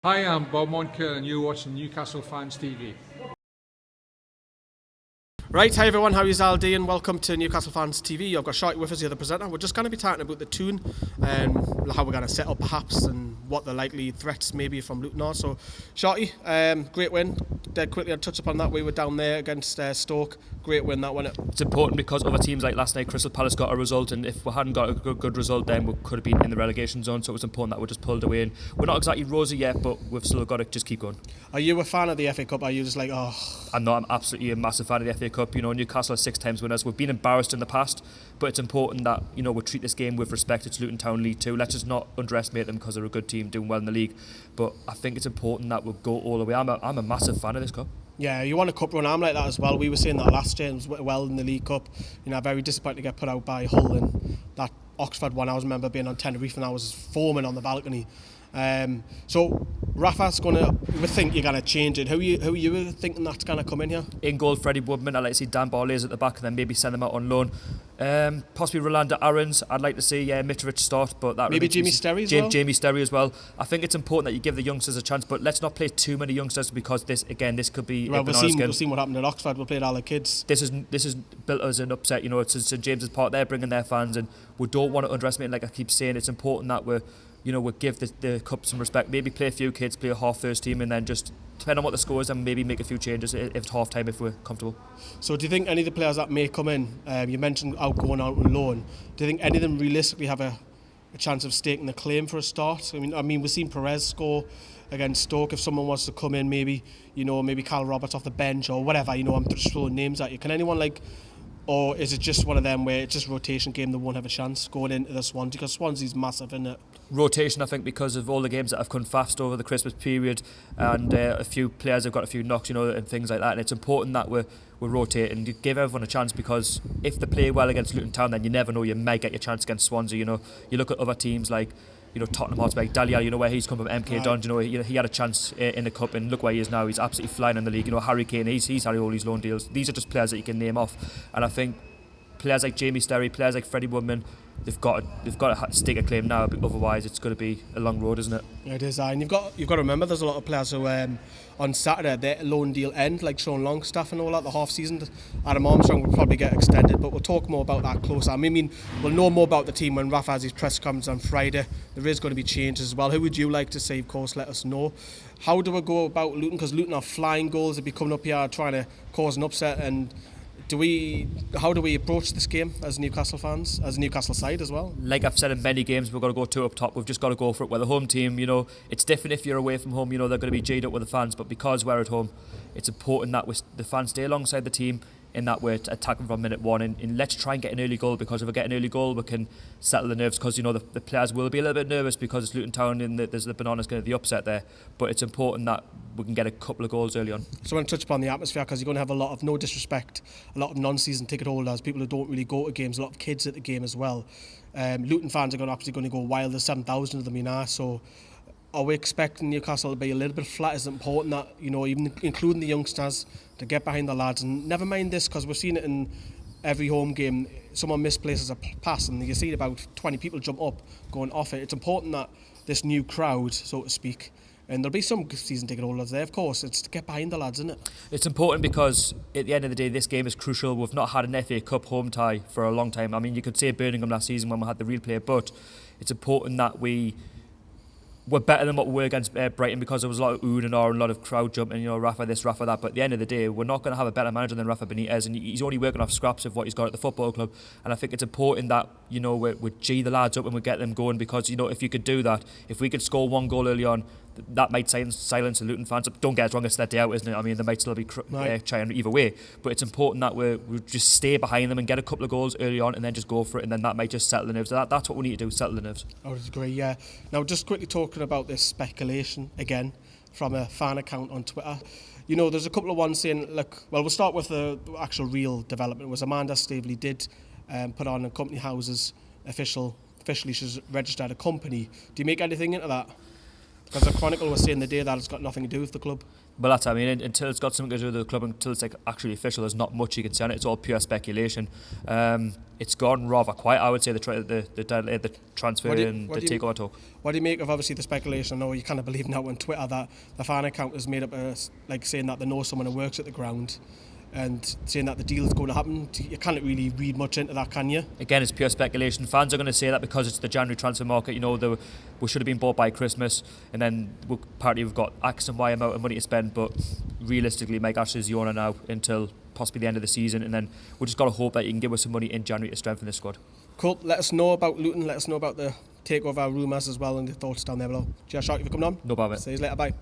Hi, I'm Bob Moncur and you're watching Newcastle Fans TV. Right, hi everyone, how are you all doing? Welcome to Newcastle Fans TV. I've got Sharkey with us, the other presenter. We're just going to be talking about the tune and how we're going to set up perhaps and what the likely threats may be from Luton are. So, Sharkey, great win. Dead quickly, I'll touch upon that. We were down there against Stoke. Great win, that one. It's important because other teams like last night, Crystal Palace got a result, and if we hadn't got a good result then we could have been in the relegation zone, so it was important that we just pulled away. And we're not exactly rosy yet, but we've still got to just keep going. Are you a fan of the FA Cup? Are you just like, oh... I'm absolutely a massive fan of the FA Cup. You know, Newcastle are 6 times winners. We've been embarrassed in the past, but it's important that, you know, we treat this game with respect. It's Luton Town League 2. Let's just not underestimate them because they're a good team doing well in the league. But I think it's important that we go all the way. I'm a massive fan of this cup. Yeah, you want a cup run. I'm like that as well. We were saying that last year, it was well in the League Cup. You know, very disappointed to get put out by Hull, and that Oxford one. I remember being on Tenerife and I was foaming on the balcony. So Rafa's we think you're gonna change it. Who are you thinking that's gonna come in here? In goal, Freddie Woodman. I'd like to see Dan Barley's at the back and then maybe send them out on loan. Possibly Rolando Aarons. I'd like to see Mitrovic start, but that maybe Jamie Sterry as well. Jamie Sterry as well. I think it's important that you give the youngsters a chance, but let's not play too many youngsters because this could be. Well, we've seen what happened at Oxford. We played all the kids. This is built as an upset. You know, it's St James's Park. They're bringing their fans, and we don't want to underestimate. Like I keep saying, it's important that we give the cup some respect. Maybe play a few kids, play a half first team, and then just depend on what the score is, and maybe make a few changes if it's half time if we're comfortable. So, do you think any of the players that may come in? You mentioned going out on loan. Do you think any of them realistically have a chance of staking the claim for a start? I mean, we've seen Perez score against Stoke. If someone wants to come in, maybe Carl Roberts off the bench or whatever. I'm just throwing names at you. Can anyone or is it just one of them where it's just rotation game, they won't have a chance going into the Swansea? Because Swansea's massive, isn't it? Rotation, I think, because of all the games that have come fast over the Christmas period, and a few players have got a few knocks, and things like that. And it's important that we rotate and give everyone a chance, because if they play well against Luton Town, then you never know, you might get your chance against Swansea. You look at other teams like Tottenham Hotspur, Dahlia, where he's come from, MK Dons, he had a chance in the cup, and look where he is now. He's absolutely flying in the league. Harry Kane, he's had all these loan deals. These are just players that you can name off, and I think players like Jamie Sterry, players like Freddie Woodman, they've got to stake a claim now. Otherwise, it's going to be a long road, isn't it? It is, and you've got to remember there's a lot of players who on Saturday their loan deal end, like Sean Longstaff and all that. The half season, Adam Armstrong will probably get extended, but we'll talk more about that closer. I mean, we'll know more about the team when Rafa has his press conference on Friday. There is going to be changes as well. Who would you like to see? Of course, let us know. How do we go about Luton? Because Luton are flying goals. They'll be coming up here trying to cause an upset, and how do we approach this game as Newcastle fans, as a Newcastle side as well? Like I've said in many games, we've got to go two up top. We've just got to go for it. We're the home team, it's different if you're away from home, they're going to be G'd up with the fans, but because we're at home, it's important that the fans stay alongside the team, in that we're attacking from minute one, and let's try and get an early goal, because if we get an early goal we can settle the nerves, because the players will be a little bit nervous because it's Luton Town and there's the bananas going to the upset there, but it's important that we can get a couple of goals early on. So I want to touch upon the atmosphere, because you're going to have a lot of, no disrespect, a lot of non-season ticket holders, people who don't really go to games, a lot of kids at the game as well. Luton fans are actually going to go wild. There's 7,000 of them so are we expecting Newcastle to be a little bit flat? Is it important that, even including the youngsters, to get behind the lads? And never mind this, because we've seen it in every home game. Someone misplaces a pass and you see about 20 people jump up going off it. It's important that this new crowd, so to speak, and there'll be some season ticket holders there, of course, it's to get behind the lads, isn't it? It's important because at the end of the day, this game is crucial. We've not had an FA Cup home tie for a long time. I mean, you could say Birmingham last season when we had the real player, but it's important that we're better than what we were against Brighton, because there was a lot of ooh and ah and a lot of crowd jumping, Rafa this, Rafa that. But at the end of the day, we're not going to have a better manager than Rafa Benitez, and he's only working off scraps of what he's got at the football club. And I think it's important that we G the lads up and we get them going, because if you could do that, if we could score one goal early on, that might silence the Luton fans. Don't get us wrong, it's their day out, isn't it? I mean, they might still be trying either way, but it's important that we just stay behind them and get a couple of goals early on, and then just go for it, and then that might just settle the nerves. That's what we need to do, settle the nerves. I would agree, yeah. Now, just quickly talking about this speculation again from a fan account on Twitter. There's a couple of ones saying, look, well, we'll start with the actual real development. It was Amanda Staveley did put on a company house's officially she's registered a company. Do you make anything into that? Because the Chronicle was saying the day that it's got nothing to do with the club. Well, that's, I mean, until it's got something to do with the club, until it's like actually official, there's not much you can say on it. It's all pure speculation. It's gone rather quiet, I would say, the transfer and the takeover talk. What do you make of obviously the speculation? I know you kind of believe now on Twitter that the fan account is made up of like saying that they know someone who works at the ground and saying that the deal is going to happen. You can't really read much into that, can you? Again, it's pure speculation. Fans are going to say that because it's the January transfer market. You know, we should have been bought by Christmas, and then apparently we've got X and Y amount of money to spend. But realistically, Mike Ashley's the owner now until possibly the end of the season, and then we've just got to hope that you can give us some money in January to strengthen the squad. Cool. Let us know about Luton. Let us know about the takeover rumours as well, and your thoughts down there below. Cheers, Sharkey, for coming on. No problem. See you later. Bye.